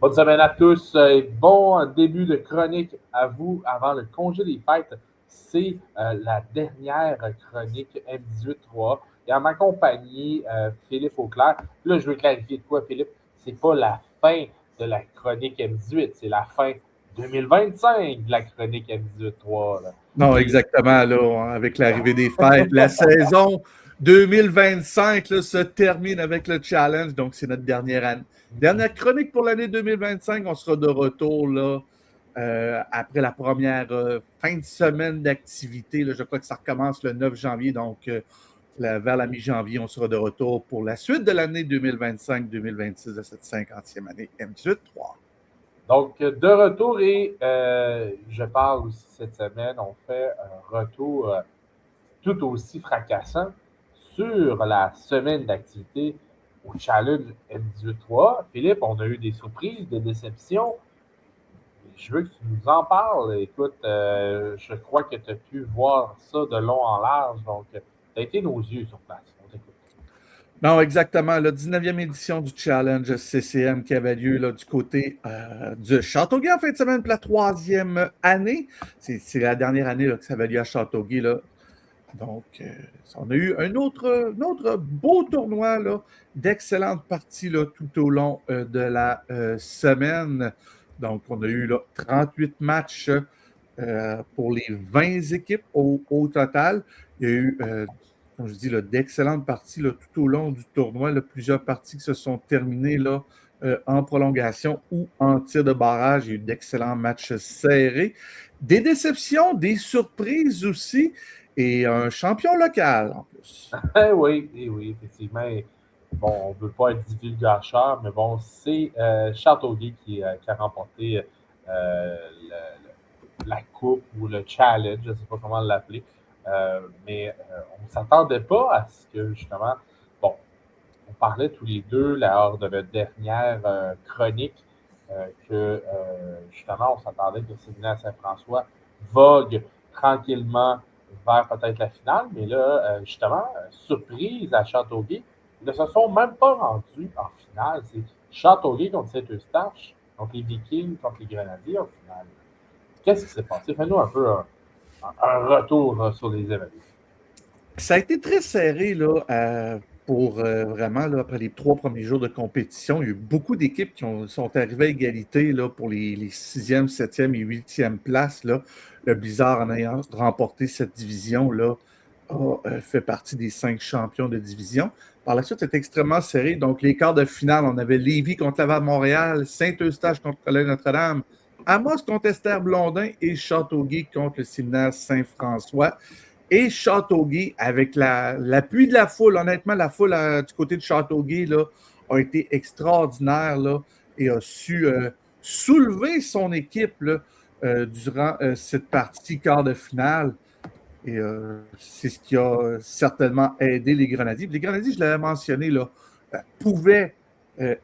Bonne semaine à tous et bon début de chronique à vous avant le congé des fêtes. C'est la dernière chronique M18-3 et en ma compagnie, Philippe Auclair. Là, je veux clarifier de quoi, Philippe? C'est pas la fin de la chronique M18, c'est la fin 2025 de la chronique M18-3. Non, exactement, là, avec l'arrivée des fêtes. La saison 2025 là, se termine avec le challenge, donc c'est notre dernière chronique pour l'année 2025. On sera de retour là, après la première fin de semaine d'activité. Je crois que ça recommence le 9 janvier, donc vers la mi-janvier, on sera de retour pour la suite de l'année 2025-2026 de cette 50e année M18-3. Donc, de retour et je parle aussi cette semaine, on fait un retour tout aussi fracassant sur la semaine d'activité au Challenge M18-3. Philippe, on a eu des surprises, des déceptions. Je veux que tu nous en parles. Écoute, je crois que tu as pu voir ça de long en large. Donc, tu as été nos yeux sur place. On t'écoute. Non, exactement. La 19e édition du Challenge CCM qui avait lieu là, du côté de Châteauguay en fin de semaine pour la 3e année. C'est la dernière année là, que ça avait lieu à Châteauguay. Là. Donc, on a eu un autre beau tournoi, là, d'excellentes parties là, tout au long de la semaine. Donc, on a eu là, 38 matchs pour les 20 équipes au total. Il y a eu, comme je dis, là, d'excellentes parties là, tout au long du tournoi. Là, plusieurs parties qui se sont terminées là, en prolongation ou en tir de barrage. Il y a eu d'excellents matchs serrés. Des déceptions, des surprises aussi. Et un champion local, en plus. Oui, effectivement. Bon, on ne veut pas être divulgateur, mais bon, c'est Châteauguay qui a remporté la coupe ou le challenge, je ne sais pas comment l'appeler. Mais on ne s'attendait pas à ce que, justement, bon, on parlait tous les deux lors de notre dernière chronique que, justement, on s'attendait que Séminaire Saint-François vogue tranquillement vers peut-être la finale, mais là, justement, surprise à Châteauguay, ils ne se sont même pas rendus en finale. C'est Châteauguay contre Saint-Eustache, donc les Vikings contre les Grenadiers en finale. Qu'est-ce qui s'est passé? Fais-nous un peu un retour sur les événements. Ça a été très serré là, pour vraiment, là, après les 3 premiers jours de compétition. Il y a eu beaucoup d'équipes qui sont arrivées à égalité là, pour les 6e, 7e et 8e places. Là. Le Blizzard, en ayant remporté cette division-là, a fait partie des 5 champions de division. Par la suite, c'était extrêmement serré. Donc, les quarts de finale, on avait Lévis contre Laval-Montréal, Saint-Eustache contre Collège-Notre-Dame, Amos contre Esther-Blondin et Châteauguay contre le Séminaire Saint-François. Et Châteauguay, avec l'appui de la foule, honnêtement, la foule du côté de Châteauguay là, a été extraordinaire là, et a su soulever son équipe là, durant cette partie quart de finale. Et c'est ce qui a certainement aidé les Grenadiers. Les Grenadiers, je l'avais mentionné, là, pouvaient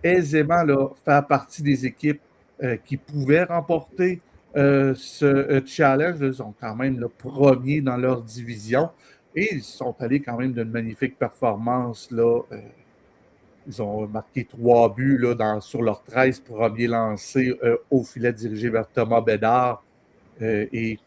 aisément là, faire partie des équipes qui pouvaient remporter ce challenge. Ils sont quand même le premier dans leur division et ils sont allés quand même d'une magnifique performance. Là, ils ont marqué 3 buts là, sur leurs 13 premiers lancés au filet dirigé vers Thomas Bédard et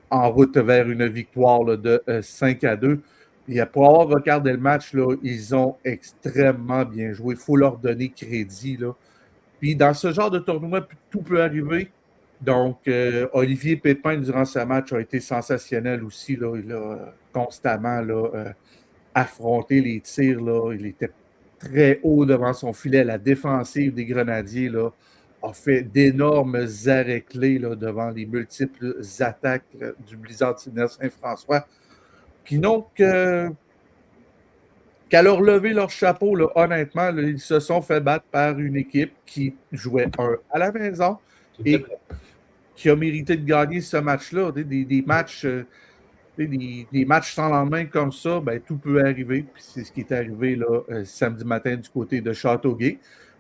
en route vers une victoire là, de 5-2. Et pour avoir regardé le match, là, ils ont extrêmement bien joué. Il faut leur donner crédit. Là. Puis dans ce genre de tournoi, tout peut arriver. Donc, Olivier Pépin, durant ce match, a été sensationnel aussi. Là. Il a constamment là, affronté les tirs. Là. Il était très haut devant son filet. La défensive des Grenadiers là, a fait d'énormes arrêts clés là, devant les multiples attaques là, du Blizzard Séminaire Saint-François qui n'ont qu'à leur lever leur chapeau. Là, honnêtement, là, ils se sont fait battre par une équipe qui jouait à la maison et qui a mérité de gagner ce match-là. Des matchs, des matchs sans lendemain comme ça, ben, tout peut arriver. Puis c'est ce qui est arrivé là, samedi matin du côté de Châteauguay.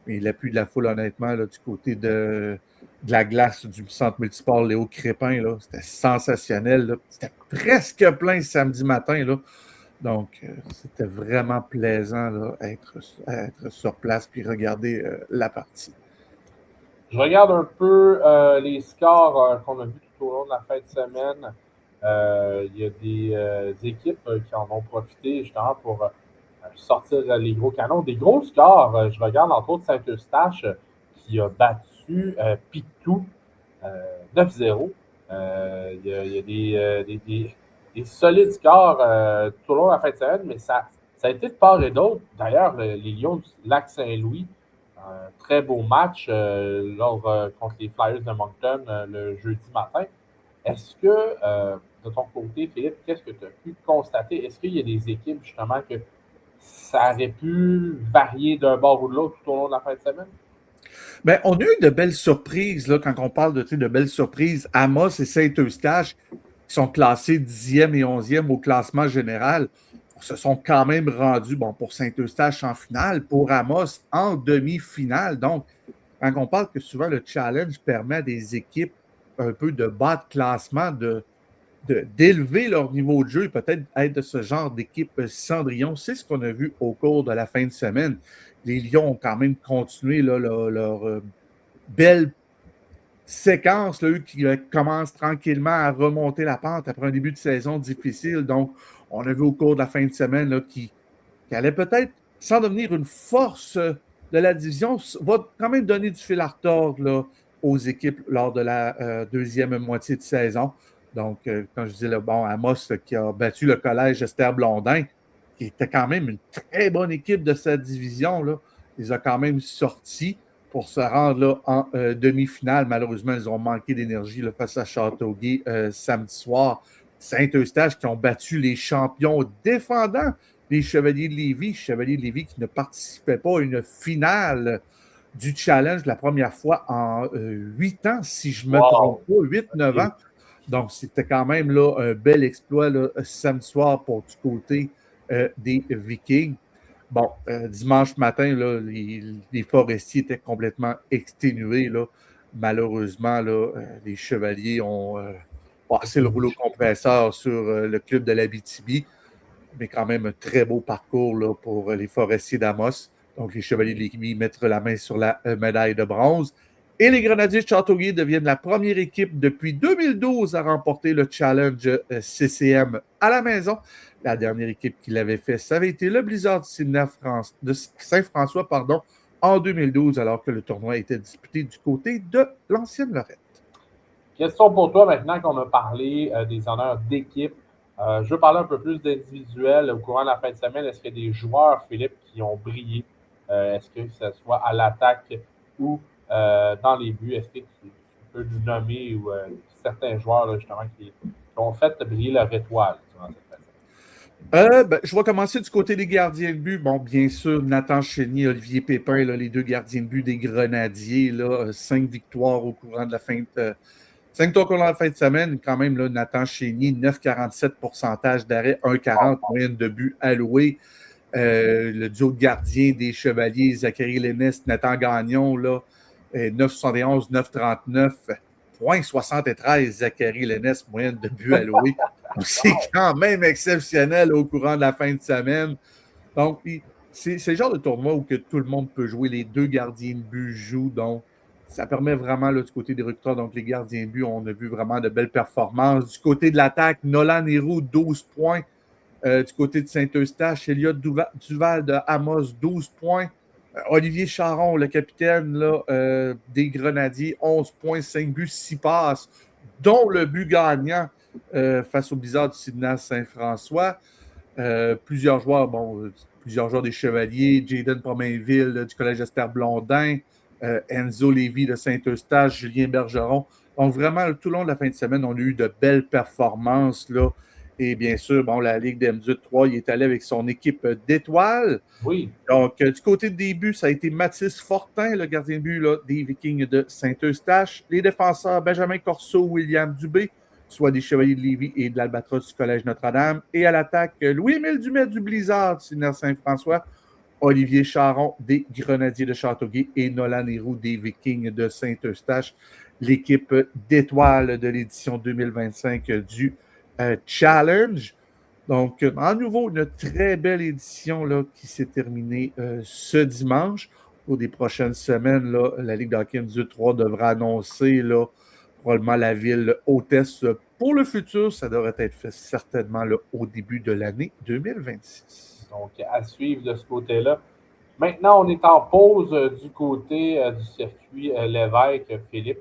Mais l'appui de la foule, honnêtement, là, du côté de la glace du centre multisport Léo Crépin, là, c'était sensationnel. Là. C'était presque plein samedi matin. Là. Donc, c'était vraiment plaisant là, être sur place puis regarder la partie. Je regarde un peu les scores qu'on a vus tout au long de la fin de semaine. Il y a des équipes qui en ont profité justement pour sortir les gros canons. Des gros scores, je regarde entre autres Saint-Eustache qui a battu Pictou 9-0. Il y a des solides scores tout au long de la fin de semaine, mais ça a été de part et d'autre. D'ailleurs, les Lions du Lac-Saint-Louis, un très beau match contre les Flyers de Moncton le jeudi matin. Est-ce que, de ton côté, Philippe, qu'est-ce que tu as pu constater? Est-ce qu'il y a des équipes, justement, que ça aurait pu varier d'un bord ou de l'autre tout au long de la fin de semaine? Bien, on a eu de belles surprises, là, quand on parle de belles surprises. Amos et Saint-Eustache, qui sont classés 10e et 11e au classement général, se sont quand même rendus, bon, pour Saint-Eustache en finale, pour Amos en demi-finale. Donc, quand on parle que souvent le challenge permet à des équipes un peu de bas de classement d'élever leur niveau de jeu et peut-être être de ce genre d'équipe Cendrillon. C'est ce qu'on a vu au cours de la fin de semaine. Les Lions ont quand même continué là, leur belle séquence, là, eux qui commencent tranquillement à remonter la pente après un début de saison difficile. Donc, on a vu au cours de la fin de semaine là, qui allait peut-être, sans devenir une force de la division, va quand même donner du fil à retordre là, aux équipes lors de la deuxième moitié de saison. Donc, quand je dis le bon, Amos qui a battu le collège Esther Blondin, qui était quand même une très bonne équipe de cette division, là, ils ont quand même sorti pour se rendre là, en demi-finale. Malheureusement, ils ont manqué d'énergie là, face à Châteauguay samedi soir. Saint-Eustache qui ont battu les champions défendants des Chevaliers de Lévis. Chevaliers de Lévis qui ne participaient pas à une finale du challenge la première fois en 8 ans, si je ne me trompe pas, 8-9 ans. Donc, c'était quand même là, un bel exploit là, samedi soir pour du côté des Vikings. Bon, dimanche matin, là, les Forestiers étaient complètement exténués. Là. Malheureusement, là, les Chevaliers ont passé le rouleau compresseur sur le club de l'Abitibi, mais quand même un très beau parcours là, pour les Forestiers d'Amos. Donc, les Chevaliers de Lévis mettent la main sur la médaille de bronze. Et les Grenadiers de Châteauguay deviennent la première équipe depuis 2012 à remporter le challenge CCM à la maison. La dernière équipe qui l'avait fait, ça avait été le Blizzard de Saint-François en 2012, alors que le tournoi était disputé du côté de l'ancienne Lorette. Question pour toi maintenant qu'on a parlé des honneurs d'équipe. Je veux parler un peu plus d'individuel au courant de la fin de semaine. Est-ce qu'il y a des joueurs, Philippe, qui ont brillé? Est-ce que ce soit à l'attaque ou dans les buts? Est-ce que tu peux nous nommer ou certains joueurs là, justement qui ont fait briller leur étoile durant cette fin de semaine? Je vais commencer du côté des gardiens de but. Bon, bien sûr, Nathan Chénier, Olivier Pépin, là, les deux gardiens de but des Grenadiers, là, 5 victoires au courant de la fin de 5 tours dans la fin de semaine, quand même, là, Nathan Chénier, 9,47 % d'arrêt, 1,40 moyenne de but alloué. Le duo de gardiens des Chevaliers, Zachary Lénès, Nathan Gagnon, là, 9,71, 9,39, 0,73 Zachary Lénès, moyenne de but alloué. C'est quand même exceptionnel au courant de la fin de semaine. Donc, c'est le genre de tournoi où que tout le monde peut jouer. Les deux gardiens de but jouent, donc ça permet vraiment là, du côté des recruteurs. Donc, les gardiens de but, on a vu vraiment de belles performances. Du côté de l'attaque, Nolan Héroux, 12 points. Du côté de Saint-Eustache, Elliot Duval de Amos, 12 points. Olivier Charon, le capitaine là, des Grenadiers, 11 points, 5 buts, 6 passes, dont le but gagnant face au Blizzard du Sydney Saint-François. Plusieurs joueurs des Chevaliers, Jaden Pomainville du Collège Esther Blondin, Enzo Lévy de Saint-Eustache, Julien Bergeron. Donc, vraiment, tout le long de la fin de semaine, on a eu de belles performances. Là. Et bien sûr, bon, la Ligue d'M18 3, il est allé avec son équipe d'étoiles. Oui. Donc, du côté des buts, ça a été Mathis Fortin, le gardien de but là, des Vikings de Saint-Eustache. Les défenseurs, Benjamin Corso, William Dubé, soit des Chevaliers de Lévis et de l'Albatros du Collège Notre-Dame. Et à l'attaque, Louis-Émile Dumais du Blizzard, du Sydney Saint-François, Olivier Charon des Grenadiers de Châteauguay et Nolan Héroux des Vikings de Saint-Eustache, l'équipe d'étoiles de l'édition 2025 du Challenge. Donc, à nouveau, une très belle édition là, qui s'est terminée ce dimanche. cours des prochaines semaines, là, la Ligue de hockey Dieu 3 devra annoncer là, probablement la ville hôtesse pour le futur. Ça devrait être fait certainement là, au début de l'année 2026. Donc, à suivre de ce côté-là. Maintenant, on est en pause du côté du circuit Lévesque, Philippe.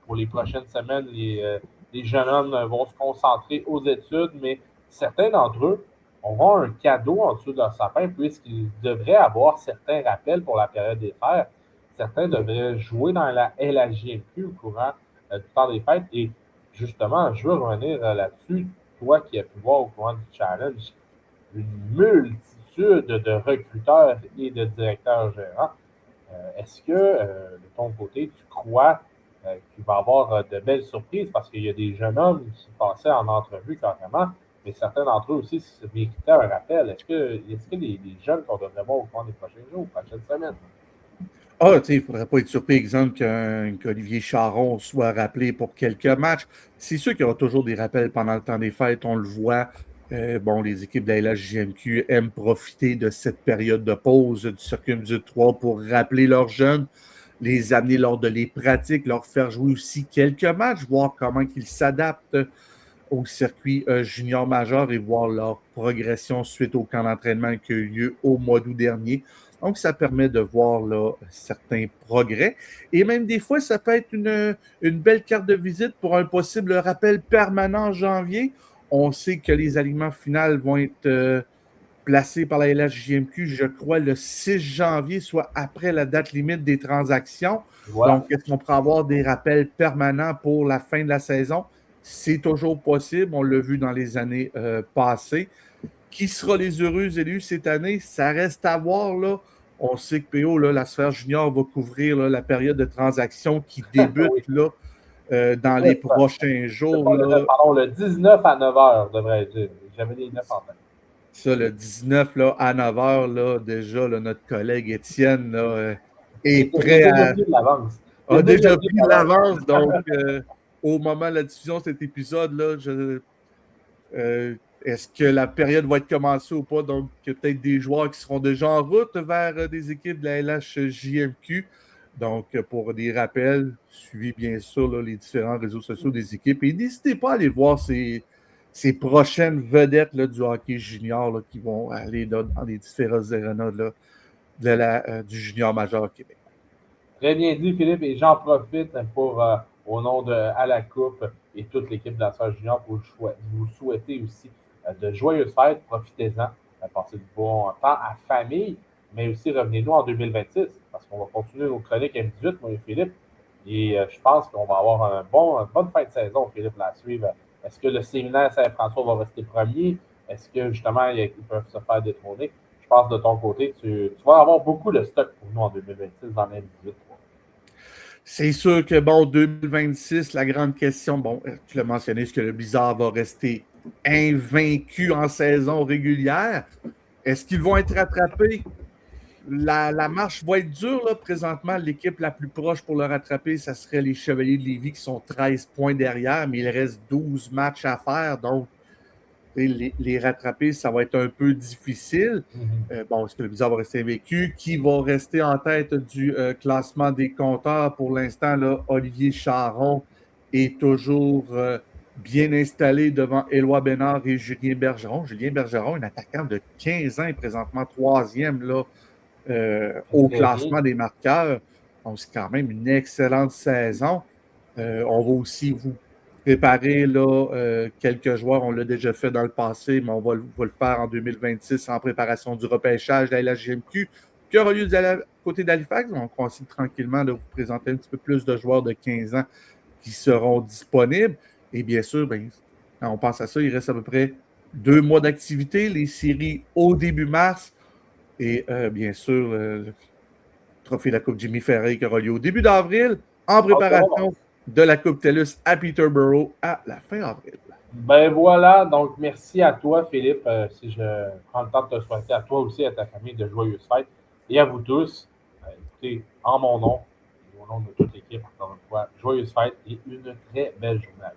Pour les prochaines semaines, les jeunes hommes vont se concentrer aux études, mais certains d'entre eux auront un cadeau en dessous de leur sapin puisqu'ils devraient avoir certains rappels pour la période des fêtes. Certains devraient jouer dans la LHJMQ au courant du temps des fêtes. Et justement, je veux revenir là-dessus. Toi qui as pu voir au courant du challenge, une multitude de recruteurs et de directeurs gérants. Est-ce que, de ton côté, tu crois qu'il va y avoir de belles surprises? Parce qu'il y a des jeunes hommes qui passaient en entrevue carrément, mais certains d'entre eux aussi se méritaient un rappel. Est-ce que les jeunes qu'on devrait voir au cours des prochains jours, prochaines semaines? Ah, tu sais, il ne faudrait pas être surpris, exemple, qu'Olivier Charon soit rappelé pour quelques matchs. C'est sûr qu'il y aura toujours des rappels pendant le temps des fêtes, on le voit. Bon, les équipes de la LHJMQ aiment profiter de cette période de pause du circuit du 3 pour rappeler leurs jeunes, les amener lors de les pratiques, leur faire jouer aussi quelques matchs, voir comment ils s'adaptent au circuit junior majeur et voir leur progression suite au camp d'entraînement qui a eu lieu au mois d'août dernier. Donc, ça permet de voir là, certains progrès. Et même des fois, ça peut être une belle carte de visite pour un possible rappel permanent en janvier. On sait que les alignements finaux vont être placés par la LHJMQ, je crois, le 6 janvier, soit après la date limite des transactions. Voilà. Donc, est-ce qu'on pourra avoir des rappels permanents pour la fin de la saison? C'est toujours possible. On l'a vu dans les années passées. Qui sera les heureux élus cette année? Ça reste à voir. Là. On sait que PO, là, la sphère junior va couvrir là, la période de transaction qui débute Oui. là, dans les prochains jours. Là. Pardon, le 19 à 9 h, devrait être. J'avais les 9 en tête. Ça, le 19 là, à 9 h, là, déjà, là, notre collègue Étienne là, est prêt à. A déjà pris de l'avance. Donc, au moment de la diffusion de cet épisode-là, est-ce que la période va être commencée ou pas? Donc, il y a peut-être des joueurs qui seront déjà en route vers des équipes de la LHJMQ. Donc, pour des rappels, suivez bien sûr là, les différents réseaux sociaux des équipes et n'hésitez pas à aller voir ces prochaines vedettes là, du hockey junior là, qui vont aller là, dans les différents arénas du junior majeur au Québec. Très bien dit, Philippe, et j'en profite pour, au nom de À la Coupe et toute l'équipe de la Sœur Junior, pour vous souhaiter aussi de joyeuses fêtes. Profitez-en, passez du bon temps à famille, mais aussi revenez-nous en 2026, parce qu'on va continuer nos chroniques M18, moi et Philippe, et je pense qu'on va avoir une bonne fin de saison, Philippe, la suivre. Est-ce que le séminaire Saint-François va rester premier? Est-ce que, justement, ils peuvent se faire détrôner? Je pense de ton côté, tu vas avoir beaucoup de stock pour nous en 2026 dans l'M18. C'est sûr que, bon, 2026, la grande question, bon, tu l'as mentionné, est-ce que le Blizzard va rester invaincu en saison régulière? Est-ce qu'ils vont être rattrapés? La marche va être dure, là, présentement. L'équipe la plus proche pour le rattraper, ça serait les Chevaliers de Lévis qui sont 13 points derrière, mais il reste 12 matchs à faire, donc les rattraper, ça va être un peu difficile. Bon, est-ce que le Blizzard va rester invaincu? Qui va rester en tête du classement des compteurs? Pour l'instant, là, Olivier Charon est toujours bien installé devant Éloi Bénard et Julien Bergeron. Julien Bergeron, un attaquant de 15 ans, est présentement troisième là, au classement des marqueurs. Donc, c'est quand même une excellente saison. On va aussi vous préparer là, quelques joueurs. On l'a déjà fait dans le passé, mais on va le faire en 2026 en préparation du repêchage de la LHJMQ qui aura lieu côté d'Halifax. Donc, on va essayer tranquillement de vous présenter un petit peu plus de joueurs de 15 ans qui seront disponibles. Et bien sûr, quand on pense à ça, il reste à peu près 2 mois d'activité, les séries au début mars. Et bien sûr, le trophée de la Coupe Jimmy Ferré qui aura lieu au début d'avril en préparation de la Coupe TELUS à Peterborough à la fin avril. Ben voilà, donc merci à toi, Philippe. Si je prends le temps de te souhaiter à toi aussi et à ta famille de joyeuses fêtes. Et à vous tous, écoutez, en mon nom et au nom de toute l'équipe, encore une fois, joyeuses fêtes et une très belle journée.